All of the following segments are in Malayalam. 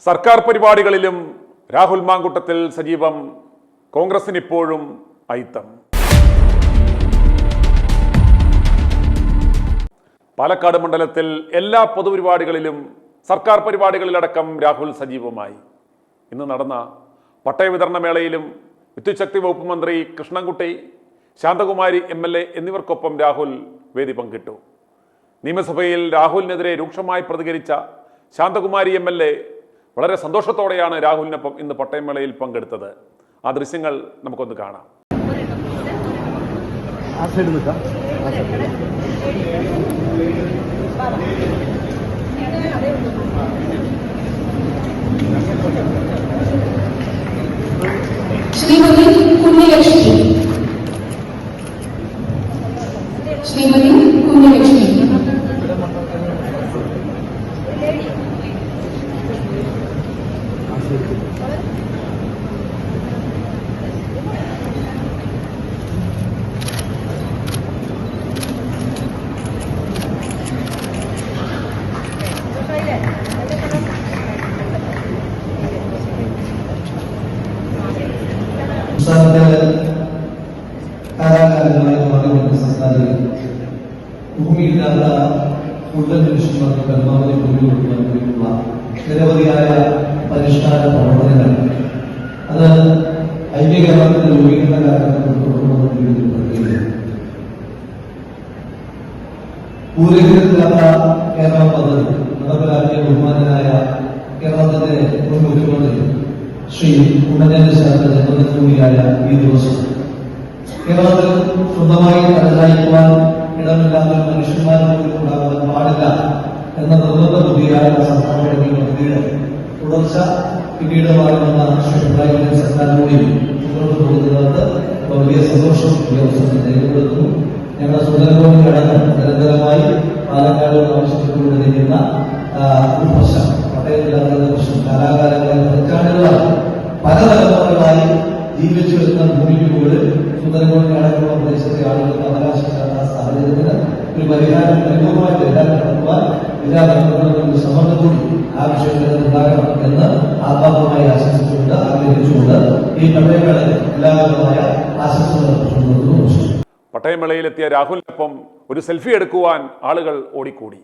സർക്കാർ പരിപാടികളിലും രാഹുൽ മാങ്കൂട്ടത്തിൽ സജീവം. കോൺഗ്രസിന് ഇപ്പോഴും അയിത്തം. പാലക്കാട് മണ്ഡലത്തിൽ എല്ലാ പൊതുപരിപാടികളിലും സർക്കാർ പരിപാടികളിലടക്കം രാഹുൽ സജീവമായി. ഇന്ന് നടന്ന പട്ടയ വിതരണ മേളയിലും വിദ്യുച്ഛക്തി വകുപ്പ് മന്ത്രി കൃഷ്ണൻകുട്ടി, ശാന്തകുമാരി MLA എന്നിവർക്കൊപ്പം രാഹുൽ വേദി പങ്കിട്ടു. നിയമസഭയിൽ രാഹുലിനെതിരെ രൂക്ഷമായി പ്രതികരിച്ച ശാന്തകുമാരി MLA വളരെ സന്തോഷത്തോടെയാണ് രാഹുലിനൊപ്പം ഇന്ന് പട്ടയമേളയിൽ പങ്കെടുത്തത്. ആ ദൃശ്യങ്ങൾ നമുക്കൊന്ന് കാണാം. ശ്രീമതി കുഞ്ഞലക്ഷ്മി, ശ്രീമതി കുഞ്ഞലക്ഷ്മി, കാലാകാലങ്ങളായി മാറിവരുന്ന സംസ്ഥാനത്തിൽ ഭൂമിയില്ലാത്ത കൂടുതൽ മനുഷ്യന്മാർക്ക് പരമാവധി ഭൂമി കൊടുക്കാൻ വേണ്ടിയിട്ടുള്ള നിരവധിയായ പരിഷ്കാര പ്രവർത്തനങ്ങൾ അത് ഐക്യകേരളത്തിന്റെ രൂപീകരണ കാലഘട്ടത്തിൽ തുടർന്നുകൊണ്ടിരിക്കുന്ന ഭൂരഹിതമില്ലാത്ത കേരള പദ്ധതി നടപ്പിലാക്കിയ ബഹുമാനായ കേരളത്തിന്റെ മുൻ മുഖ്യമന്ത്രി ശ്രീ ഉമ്മൻചാണ്ടി സാറിന്റെ ജന്മദിന കൂടിയായ ഈ ദിവസം കേരളത്തിൽ സ്വന്തമായി തലചായ്ക്കുവാൻ ഇടമില്ലാത്ത മനുഷ്യന്മാരും ഉണ്ടാകാൻ പാടില്ല എന്ന നിർബന്ധ ബുദ്ധിയായ സംസ്ഥാന പദ്ധതിയുടെ തുടർച്ച പിന്നീട് മാറുന്ന ശ്രീ പിണറായി വിജയൻ സർക്കാരിലൂടെ മുന്നോട്ട് പോകുന്നത് വലിയ സന്തോഷം ഈ അവസരത്തിൽ രേഖപ്പെടുത്തുന്നു. ഞങ്ങളുടെ സുന്ദരഭൂമി അടക്കം നിരന്തരമായി പാലക്കാട് ആവശ്യപ്പെട്ടുകൊണ്ടിരിക്കുന്ന ഒരു പ്രശ്നം, പട്ടയമില്ലാത്ത പ്രശ്നം കാലാകാലങ്ങളായി പതിറ്റാണ്ടുകളായി പല തലമുറകളായി ജീവിച്ചു വരുന്ന ഭൂമിക്ക് മുകളിൽ സുന്ദരഭൂമി അടക്കമുള്ള പ്രദേശത്തെ ആളുകൾക്ക് അവകാശമില്ലാത്ത സാഹചര്യത്തിന് ഒരു പരിഹാരം പരിപൂർണമായിട്ട് നടത്തുവാൻ എല്ലാ ബന്ധപ്പെട്ടവരുടെ സമ്മർദ്ദത്തോടെ ആ വിഷയത്തിൽ ഉണ്ടാകണം എന്ന് ആത്മാർത്ഥമായി ആശംസിച്ചുകൊണ്ട് ആഗ്രഹിച്ചുകൊണ്ട് ഈ പട്ടയമേളയിൽ എല്ലാവിധമായ ആശംസകൾ നടത്തുന്നു. പട്ടയമേളയിലെത്തിയ രാഹുലിനൊപ്പം ഒരു സെൽഫി എടുക്കുവാൻ ആളുകൾ ഓടിക്കൂടി.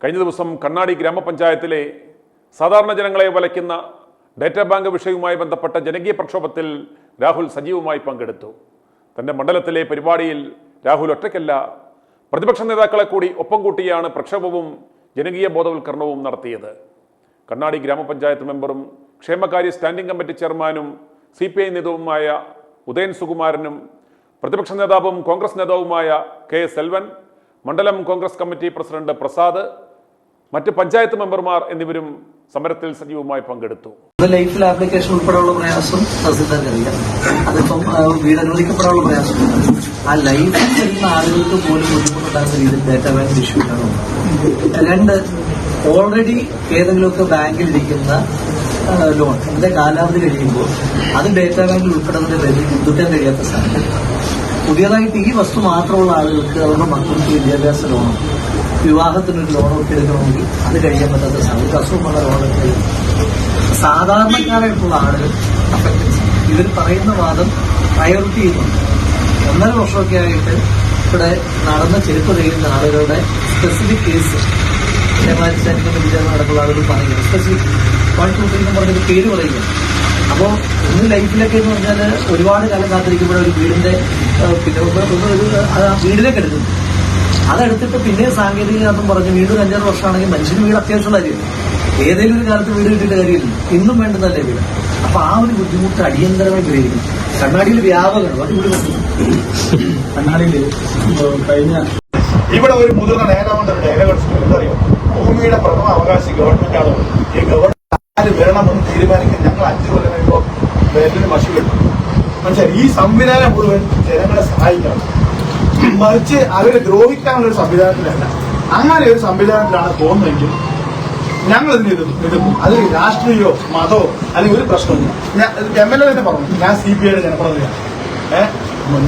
കഴിഞ്ഞ ദിവസം കണ്ണാടി ഗ്രാമപഞ്ചായത്തിലെ സാധാരണ ജനങ്ങളെ വലയ്ക്കുന്ന ഡേറ്റാ ബാങ്ക് വിഷയവുമായി ബന്ധപ്പെട്ട ജനകീയ പ്രക്ഷോഭത്തിൽ രാഹുൽ സജീവമായി പങ്കെടുത്തു. തന്റെ മണ്ഡലത്തിലെ പരിപാടിയിൽ രാഹുൽ ഒറ്റയ്ക്കല്ല, പ്രതിപക്ഷ നേതാക്കളെ കൂടി ഒപ്പം കൂട്ടിയാണ് പ്രക്ഷോഭവും ജനകീയ ബോധവൽക്കരണവും നടത്തിയത്. കണ്ണാടി ഗ്രാമപഞ്ചായത്ത് മെമ്പറും ക്ഷേമകാര്യ സ്റ്റാൻഡിംഗ് കമ്മിറ്റി ചെയർമാനും CPI നേതാവുമായ ഉദയൻ സുകുമാരനും പ്രതിപക്ഷ നേതാവും കോൺഗ്രസ് നേതാവുമായ KS സെൽവൻ, മണ്ഡലം കോൺഗ്രസ് കമ്മിറ്റി പ്രസിഡന്റ് പ്രസാദ്, മറ്റ് പഞ്ചായത്ത് മെമ്പർമാർ എന്നിവരും സമരത്തിൽ സജീവമായി പങ്കെടുത്തു. ലൈഫിൽ ആപ്ലിക്കേഷൻ ഉൾപ്പെടെയുള്ള പ്രയാസം തഹസിൽദാർക്കറിയാം. അതിപ്പം വീട് അനുവദിക്കപ്പെടാനുള്ള പ്രയാസം ആ ലൈഫിൽ ചെയ്യുന്ന ആളുകൾക്ക് പോലും ബുദ്ധിമുട്ടുണ്ടാകുന്ന രീതിയിൽ ഡേറ്റാ ബാങ്ക് ഇഷ്യൂ ആണ്. രണ്ട്, ഓൾറെഡി ഏതെങ്കിലുമൊക്കെ ബാങ്കിലിരിക്കുന്ന ലോൺ അതിന്റെ കാലാവധി കഴിയുമ്പോൾ അത് ഡേറ്റാ ബാങ്കിൽ ഉൾപ്പെടുന്നതിന്റെ പേരിൽ പുതുക്കാൻ കഴിയാത്ത സാഹചര്യം. പുതിയതായിട്ട് ഈ വസ്തു മാത്രമുള്ള ആളുകൾക്ക് അവരുടെ മക്കൾക്ക് വിദ്യാഭ്യാസ ലോണും വിവാഹത്തിനൊരു ലോണൊക്കെ എടുക്കണമെങ്കിൽ അത് കഴിയാൻ പറ്റാത്ത സാഹചര്യം. അസുഖമുള്ള ലോണൊക്കെ സാധാരണക്കാരായിട്ടുള്ള ആളുകൾ അഫക്റ്റ്. ഇവർ പറയുന്ന വാദം പ്രയോറിറ്റി ചെയ്യുന്നുണ്ട്. 1.5 വർഷമൊക്കെ ആയിട്ട് ഇവിടെ നടന്ന ചെരുപ്പ് കഴിയുന്ന ആളുകളുടെ സ്പെസിഫിക് കേസ് സ്റ്റാൻഡിംഗ് കമ്മിറ്റി നടക്കുന്ന ആളുകൾ പറയുന്നത് സ്പെസിഫിക് എന്ന് പറഞ്ഞൊരു പേര് പറയുക. അപ്പോൾ ഇന്ന് ലൈഫിലൊക്കെ എന്ന് പറഞ്ഞാൽ ഒരുപാട് കാലം കാത്തിരിക്കുമ്പോൾ ഒരു വീടിന്റെ വീടിലേക്ക് എടുക്കുന്നു. അതെടുത്തിട്ട് പിന്നെ സാങ്കേതികതം പറഞ്ഞ് വീണ്ടും 5-6 വർഷമാണെങ്കിൽ മനുഷ്യന് വീട് അത്യാവശ്യമുള്ള കാര്യമില്ല. ഏതെങ്കിലും ഒരു കാലത്ത് വീട് കിട്ടിയിട്ട് കാര്യമില്ല, ഇന്നും വേണ്ടുന്നല്ലേ വീട്. അപ്പൊ ആ ഒരു ബുദ്ധിമുട്ട് അടിയന്തരമായി ഗ്രഹിക്കുന്നു. കണ്ണാടിയിൽ വ്യാപകമാണ്. കണ്ണാടിയിൽ കഴിഞ്ഞ ഇവിടെ ഒരു മുതിർന്ന നേതാവുണ്ട്, അറിയോ ഭൂമി ഭൂമിയുടെ പ്രഥമ അവകാശി ഗവൺമെന്റാണോ, ഈ ഗവൺമെന്റ് ആര് വരണമെന്ന് തീരുമാനിക്കാൻ ഞങ്ങൾ 5 കൊല്ലം കഴിയുമ്പോൾ വേറൊരു മഷി കിട്ടും. മനസ്സിലായി? ഈ സംവിധാനം മുഴുവൻ ജനങ്ങളെ സഹായിക്കണം, മറിച്ച് അവരെ ദ്രോഹിക്കാനുള്ള ഒരു സംവിധാനത്തിലല്ല. അങ്ങനെ ഒരു സംവിധാനത്തിലാണ് പോകുന്നതെങ്കിൽ ഞങ്ങൾ ഇതിന് എതിർക്കും. അതിൽ രാഷ്ട്രീയമോ മതമോ അല്ലെങ്കിൽ ഒരു പ്രശ്നമില്ല. ഞാൻ MLA തന്നെ പറഞ്ഞു, ഞാൻ CPIയുടെ ജനപ്രതിനിധിയാണ്.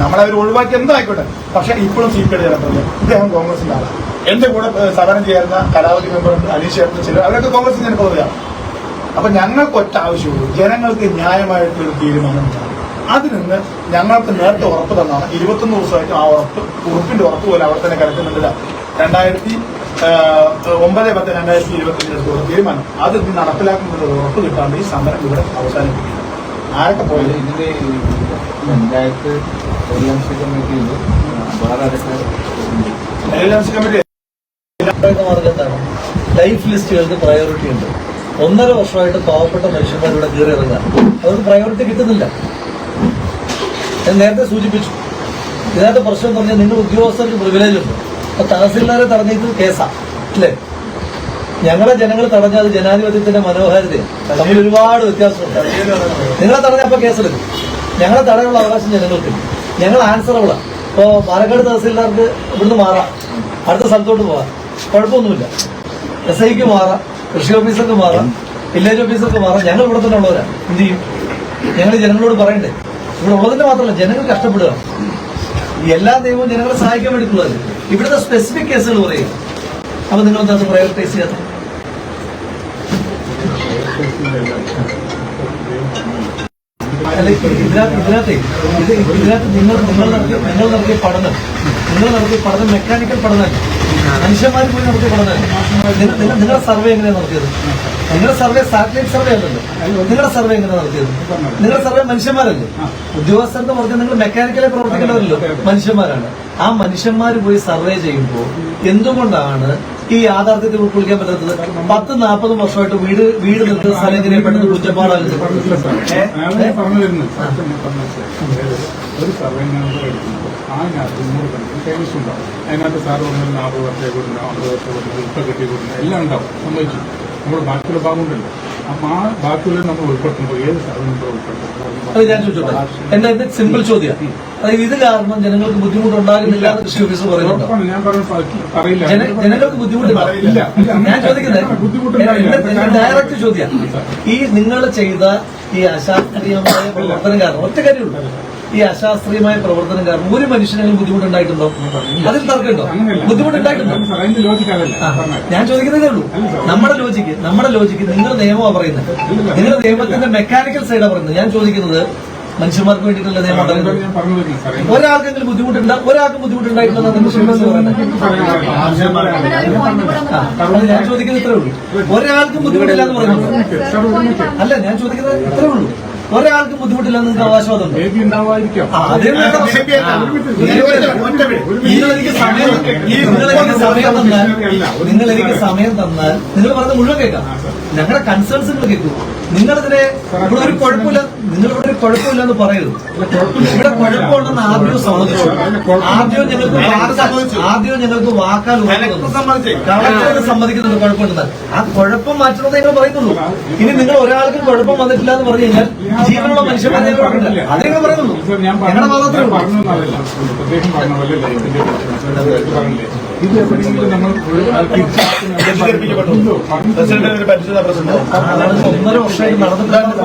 നമ്മളവർ ഒഴിവാക്കി എന്തായിക്കോട്ടെ, പക്ഷെ ഇപ്പോഴും CPIയുടെ ജനപ്രതിനിധിയാണ്. ഇദ്ദേഹം കോൺഗ്രസിന്റെ ആളാണ്. എന്റെ കൂടെ സമരം ചെയ്യുന്ന കലാവധി മെമ്പറുണ്ട്, അനീഷ് ചേട്ടൻ, ചിലർ അവരൊക്കെ കോൺഗ്രസിന്റെ ജനപ്രതിനിധിയാണ്. അപ്പൊ ഞങ്ങൾക്ക് ഒറ്റ ആവശ്യമുള്ളൂ, ജനങ്ങൾക്ക് ന്യായമായിട്ടൊരു തീരുമാനം. അതിൽ നിന്ന് ഞങ്ങൾക്ക് നേരത്തെ ഉറപ്പ് തന്നാണ്. 21 ദിവസമായിട്ട് ആ ഉറപ്പിന്റെ ഉറപ്പ് പോലെ അവിടെ തന്നെ കിടക്കുന്നുണ്ട്. 2009-10-2025 തീരുമാനം അത് നടപ്പിലാക്കുന്നതിന്റെ ഉറപ്പ് കിട്ടാണ്ട് ഈ സമരം ഇവിടെ അവസാനിപ്പിക്കുന്നു. ആരൊക്കെ പോയത്? ഇതിന്റെ പഞ്ചായത്ത് കമ്മിറ്റിയിൽ കമ്മിറ്റി മാർഗം എന്താണ്? ലൈഫ് ലിസ്റ്റുകൾക്ക് പ്രയോറിറ്റി ഉണ്ട്. 1.5 വർഷമായിട്ട് പാവപ്പെട്ട മനുഷ്യന്മാരിവിടെ കയറി ഇറങ്ങുക, അവർക്ക് പ്രയോറിറ്റി കിട്ടുന്നില്ല. ഞാൻ നേരത്തെ സൂചിപ്പിച്ചു, ഇതിനകത്ത് പ്രശ്നം എന്ന് പറഞ്ഞാൽ നിങ്ങൾ ഉദ്യോഗസ്ഥർക്ക് പ്രിവിലേജ് ഉണ്ട്. അപ്പൊ തഹസിൽദാരെ തടഞ്ഞിട്ട് കേസാ അല്ലേ? ഞങ്ങളെ ജനങ്ങൾ തടഞ്ഞ അത് ജനാധിപത്യത്തിന്റെ മനോഹാരിതയാണ്. തമ്മിൽ ഒരുപാട് വ്യത്യാസമുണ്ട്. നിങ്ങളെ തടഞ്ഞപ്പോ കേസെടുക്കും, ഞങ്ങളെ തടയാനുള്ള അവകാശം ജനങ്ങൾക്ക്. ഞങ്ങൾ ആൻസറബിളാണ്. ഇപ്പോ പാലക്കാട് തഹസിൽദാർക്ക് ഇവിടുന്ന് മാറാം, അടുത്ത സ്ഥലത്തോട്ട് പോവാം, കുഴപ്പമൊന്നുമില്ല. SIക്ക് മാറാം, കൃഷി ഓഫീസർക്ക് മാറാം, വില്ലേജ് ഓഫീസർക്ക് മാറാം. ഞങ്ങൾ ഇവിടെ തന്നെ ഉള്ളവരാണ്. എന്ത് ചെയ്യും? ഞങ്ങൾ ജനങ്ങളോട് പറയണ്ടേ? ഇവിടെ ഉള്ളതിന്റെ മാത്രമല്ല, ജനങ്ങൾ കഷ്ടപ്പെടുക. എല്ലാ നിയമവും ജനങ്ങളെ സഹായിക്കാൻ വേണ്ടിയിട്ടുള്ളത്. ഇവിടുത്തെ സ്പെസിഫിക് കേസുകൾ പറയുക. അപ്പൊ നിങ്ങൾ എന്താ പ്രയോറിറ്റൈസ് ചെയ്യാത്ത? ഇതിനകത്ത് നിങ്ങൾ നടത്തിയ പഠനം മെക്കാനിക്കൽ പഠനം, മനുഷ്യന്മാർ പോയി നടത്തിയ പഠനം. നിങ്ങളുടെ സർവേ എങ്ങനെയാണ് നടത്തിയത്? നിങ്ങളുടെ സർവേ സാറ്റലൈറ്റ് സർവേ അല്ലല്ലോ. നിങ്ങളുടെ സർവേ എങ്ങനെയാണ് നടത്തിയത്? നിങ്ങളുടെ സർവേ മനുഷ്യന്മാരല്ലേ? ഉദ്യോഗസ്ഥർക്ക് പറഞ്ഞാൽ നിങ്ങൾ മെക്കാനിക്കലായി പ്രവർത്തിക്കേണ്ടവരല്ലോ, മനുഷ്യന്മാരാണ്. ആ മനുഷ്യന്മാർ പോയി സർവേ ചെയ്യുമ്പോൾ എന്തുകൊണ്ടാണ് ഈ യാഥാർത്ഥ്യത്തിൽ ഉൾക്കൊള്ളിക്കാൻ പറ്റാത്തത്? 10-40 വർഷമായിട്ട് വീട് നിൽക്കുന്ന സ്ഥലം എങ്ങനെ പെട്ടെന്ന് കുറ്റപ്പാടാകുന്നത്? ഒരു സർവേ അതിനകത്ത് 100 കണക്കിന് ഫേമസ് ഉണ്ടാവും. അതിനകത്ത് സാറ് പറഞ്ഞാൽ 40 വർഷത്തെ കൊടുക്കുന്ന 50 വർഷം കൊടുക്കുന്ന ഇപ്പം കെട്ടി കൊടുക്കുന്ന എല്ലാം ഉണ്ടാവും, സംഭവിച്ചു. നമ്മൾ ബാക്കിയുള്ള ഭാഗമുണ്ടല്ലോ, അപ്പം ആ ബാക്കിയുള്ള നമ്മൾ ഉൾപ്പെടുത്തുമ്പോൾ ഏത് സർവേ നമ്പർ ഉൾപ്പെടുത്തും? അത് ഞാൻ ചോദിച്ചോട്ടെ, എന്റെ സിമ്പിൾ ചോദ്യം. അതായത് ഇത് കാരണം ജനങ്ങൾക്ക് ബുദ്ധിമുട്ടുണ്ടാകുന്നില്ല എന്ന് കൃഷി ഓഫീസർ പറയുന്നുണ്ടോ? ഞാൻ പറയില്ല, ജനങ്ങൾക്ക് ബുദ്ധിമുട്ടില്ല. ഞാൻ ചോദിക്കുന്നത് ഡയറക്റ്റ് ചോദ്യം. ഈ നിങ്ങൾ ചെയ്ത ഈ അശാസ്ത്രീയമായ പ്രവർത്തനം കാരണം ഒറ്റ കാര്യമുള്ളൂ. ഈ അശാസ്ത്രീയമായ പ്രവർത്തനം കാരണം ഒരു മനുഷ്യനെങ്കിലും ബുദ്ധിമുട്ടുണ്ടായിട്ടുണ്ടോ? അതിൽ തർക്കമുണ്ടോ? ബുദ്ധിമുട്ടുണ്ടായിട്ടുണ്ടോ? ഞാൻ ചോദിക്കുന്നതേ ഉള്ളൂ. നമ്മുടെ ലോജിക്ക് നിങ്ങൾ നിയമമാണ് പറയുന്നത്, നിങ്ങളുടെ നിയമത്തിന്റെ മെക്കാനിക്കൽ സൈഡാണ് പറയുന്നത്. ഞാൻ ചോദിക്കുന്നത് മനുഷ്യന്മാർക്ക് വേണ്ടിയിട്ടുള്ള നിയമം ഒരാൾക്കെങ്കിലും ഒരാൾക്കും ബുദ്ധിമുട്ടുണ്ടായിട്ടുണ്ടെന്നാണ് ഞാൻ ചോദിക്കുന്നത്. ഇത്രേ ഉള്ളൂ. ഒരാൾക്കും ബുദ്ധിമുട്ടില്ല എന്ന് പറയുന്നത് അല്ല, ഞാൻ ചോദിക്കുന്നത് ഇത്രേ ഉള്ളൂ. ഒരാൾക്കും ബുദ്ധിമുട്ടില്ല എന്ന് നിങ്ങൾക്ക് അവകാശവാദമുണ്ട്. നിങ്ങളെനിക്ക് സമയം തന്നാൽ നിങ്ങൾ പറഞ്ഞ മുഴുവൻ കേൾക്കാം. ഞങ്ങളുടെ കൺസേൺസ് നിങ്ങൾ കേൾക്കൂ. നിങ്ങളിതിനെ ഇവിടെ ഒരു കുഴപ്പമില്ല, നിങ്ങളിവിടെ ഒരു കുഴപ്പമില്ല എന്ന് പറയരുത്. ഇവിടെ കുഴപ്പമുണ്ടെന്ന് ആദ്യം സമ്മതിച്ചു. ആദ്യം ഞങ്ങൾക്ക് വാക്കാൽ കളക്ടർ സമ്മതിക്കുന്നുണ്ട് കുഴപ്പമുണ്ടെന്ന്. ആ കുഴപ്പം മാറ്റുന്നത് നിങ്ങൾ പറയുന്നുള്ളൂ. ഇനി നിങ്ങൾ ഒരാൾക്കും കുഴപ്പം വന്നിട്ടില്ല എന്ന് പറഞ്ഞു കഴിഞ്ഞാൽ ജീവനുള്ള മനുഷ്യന്മാരെ അത് നിങ്ങൾ പറയുന്നുള്ളൂ. ഞങ്ങളുടെ മാത്രമേ ഇത് എപ്പോഴെങ്കിലും നമ്മൾ 1.5 വർഷമായിട്ട് നടന്നിട്ടുണ്ടാകുന്ന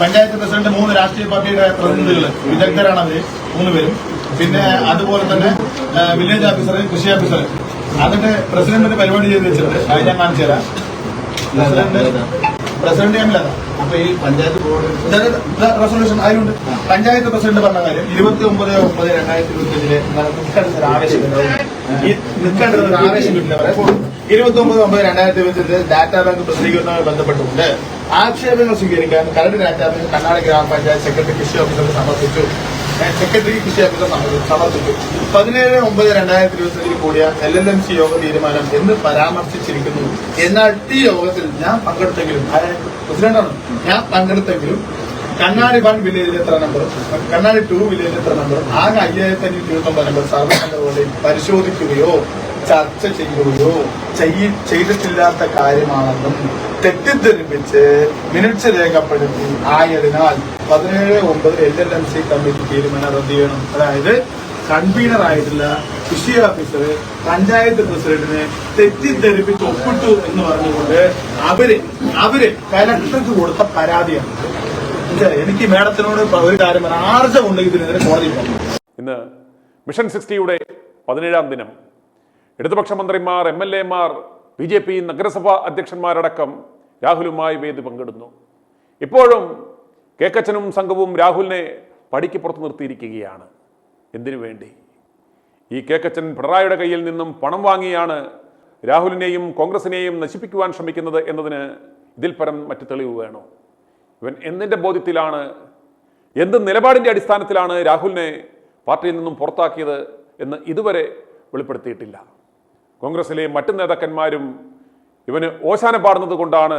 പഞ്ചായത്ത് പ്രസിഡന്റ് 3 രാഷ്ട്രീയ പാർട്ടിയുടെ പ്രതിനിധികൾ വിദഗ്ധരാണ് അവര് 3 പേരും. പിന്നെ അതുപോലെ തന്നെ വില്ലേജ് ഓഫീസർ, കൃഷി ഓഫീസർ. അതിന്റെ പ്രസിഡന്റിന്റെ പരിപാടി ചെയ്ത് വെച്ചിട്ടുണ്ട്. അത് ഞാൻ കാണിച്ചു തരാം. പ്രസിഡന്റ് ഞാനില്ലാതെ അപ്പൊ ഈ പഞ്ചായത്ത് ബോർഡ് റെസൊല്യൂഷൻ അതിലുണ്ട്. പഞ്ചായത്ത് പ്രസിഡന്റ് പറഞ്ഞ കാര്യം 29/9/2025 നിൽക്കേണ്ടത് ആവേശം കിട്ടില്ല. 29/9/2025 ഡാറ്റാ ബാങ്ക് പ്രസിദ്ധീകരണവുമായി ബന്ധപ്പെട്ടുകൊണ്ട് ആക്ഷേപങ്ങൾ സ്വീകരിക്കാൻ കരട് ഡാറ്റാ ബാങ്ക് കർണാടക ഗ്രാമപഞ്ചായത്ത് സെക്രട്ടറി കൃഷി ഓഫീസർക്ക് സമർപ്പിച്ചു. 17/9/2025 കൂടിയ LLMC യോഗ തീരുമാനം എന്ന് പരാമർശിച്ചിരിക്കുന്നു. എന്നാൽ ഈ യോഗത്തിൽ ഞാൻ പങ്കെടുത്തെങ്കിലും പ്രസിഡന്റാണ്, ഞാൻ പങ്കെടുത്തെങ്കിലും കണ്ണാടി 1 വില്ലേജിൽ എത്ര നമ്പർ, കണ്ണാടി 2 വില്ലേജിൽ എത്ര നമ്പർ, ആകെ 5529 നമ്പർ സർവേ നമ്പറുകളിൽ പരിശോധിക്കുകയോ ചർച്ച ചെയ്യുകയോ ചെയ്തിട്ടില്ലാത്ത കാര്യമാണെന്നും തെറ്റിദ്ധരിപ്പിച്ച് മിനിറ്റ്സ് രേഖപ്പെടുത്തി ആയതിനാൽ 17/9 LLMC കമ്മിറ്റി തീരുമാനം റദ്ദ് ചെയ്യണം. അതായത് കൺവീനർ ആയിട്ടുള്ള കൃഷി ഓഫീസർ പഞ്ചായത്ത് പ്രസിഡന്റിനെ തെറ്റിദ്ധരിപ്പിച്ച് ഒപ്പിട്ടു എന്ന് പറഞ്ഞുകൊണ്ട് അവര് കലക്ടർക്ക് കൊടുത്ത പരാതിയാണ്. എനിക്ക് മേഡത്തിനോട് ഒരു കാര്യം പറയാം, ആർജമുണ്ടെങ്കിൽ ഇതിനെതിരെ കോടതിയിൽ പോകണം. ഇന്ന് മിഷൻ 60യുടെ 17ാം ദിനം. ഇടതുപക്ഷ മന്ത്രിമാർ, MLA മാർ, BJP നഗരസഭാ അധ്യക്ഷന്മാരടക്കം രാഹുലുമായി വേദി പങ്കിടുന്നു. ഇപ്പോഴും കേക്കച്ചനും സംഘവും രാഹുലിനെ പടിക്ക് പുറത്ത് നിർത്തിയിരിക്കുകയാണ്. എന്തിനു വേണ്ടി? ഈ കേക്കച്ചൻ പിണറായിയുടെ കയ്യിൽ നിന്നും പണം വാങ്ങിയാണ് രാഹുലിനെയും കോൺഗ്രസിനെയും നശിപ്പിക്കുവാൻ ശ്രമിക്കുന്നത് എന്നതിന് ഇതിൽ പരം മറ്റു തെളിവ് വേണോ? ഇവൻ എന്തിൻ്റെ ബോധ്യത്തിലാണ്, എന്ത് നിലപാടിൻ്റെ അടിസ്ഥാനത്തിലാണ് രാഹുലിനെ പാർട്ടിയിൽ നിന്നും പുറത്താക്കിയത് എന്ന് ഇതുവരെ വെളിപ്പെടുത്തിയിട്ടില്ല. കോൺഗ്രസിലെ മറ്റു നേതാക്കന്മാരും ഇവന് ഓശാന പാടുന്നത് കൊണ്ടാണ്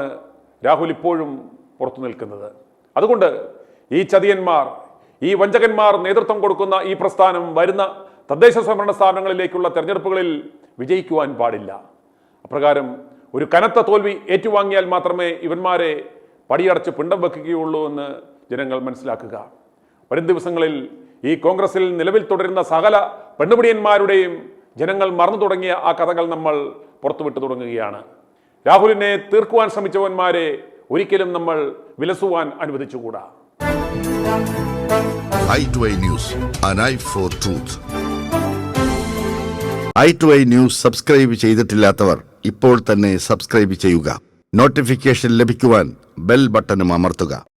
രാഹുൽ ഇപ്പോഴും പുറത്തു നിൽക്കുന്നത്. അതുകൊണ്ട് ഈ ചതിയന്മാർ, ഈ വഞ്ചകന്മാർ നേതൃത്വം കൊടുക്കുന്ന ഈ പ്രസ്ഥാനം വരുന്ന തദ്ദേശ സ്വയംഭരണ സ്ഥാപനങ്ങളിലേക്കുള്ള തെരഞ്ഞെടുപ്പുകളിൽ വിജയിക്കുവാൻ പാടില്ല. അപ്രകാരം ഒരു കനത്ത തോൽവി ഏറ്റുവാങ്ങിയാൽ മാത്രമേ ഇവന്മാരെ പടിയടച്ച് പിണ്ടം വെക്കുകയുള്ളൂ എന്ന് ജനങ്ങൾ മനസ്സിലാക്കുക. വരും ദിവസങ്ങളിൽ ഈ കോൺഗ്രസിൽ നിലവിൽ തുടരുന്ന സകല പെണ്ണുപിടിയന്മാരുടെയും ജനങ്ങൾ മറന്നു തുടങ്ങിയ ആ കഥകൾ നമ്മൾ പുറത്തുവിട്ടു തുടങ്ങുകയാണ്. രാഹുലിനെ തീർക്കുവാൻ ശ്രമിച്ചവന്മാരെ ഒരിക്കലും നമ്മൾ വിലസുവാൻ അനുവദിച്ചുകൂടാ. i2i News, an eye for truth. i2i News subscribe ചെയ്തിട്ടില്ലാത്തവർ ഇപ്പോൾ തന്നെ സബ്സ്ക്രൈബ് ചെയ്യുക. നോട്ടിഫിക്കേഷൻ ലഭിക്കുവാൻ ബെൽ ബട്ടണും അമർത്തുക.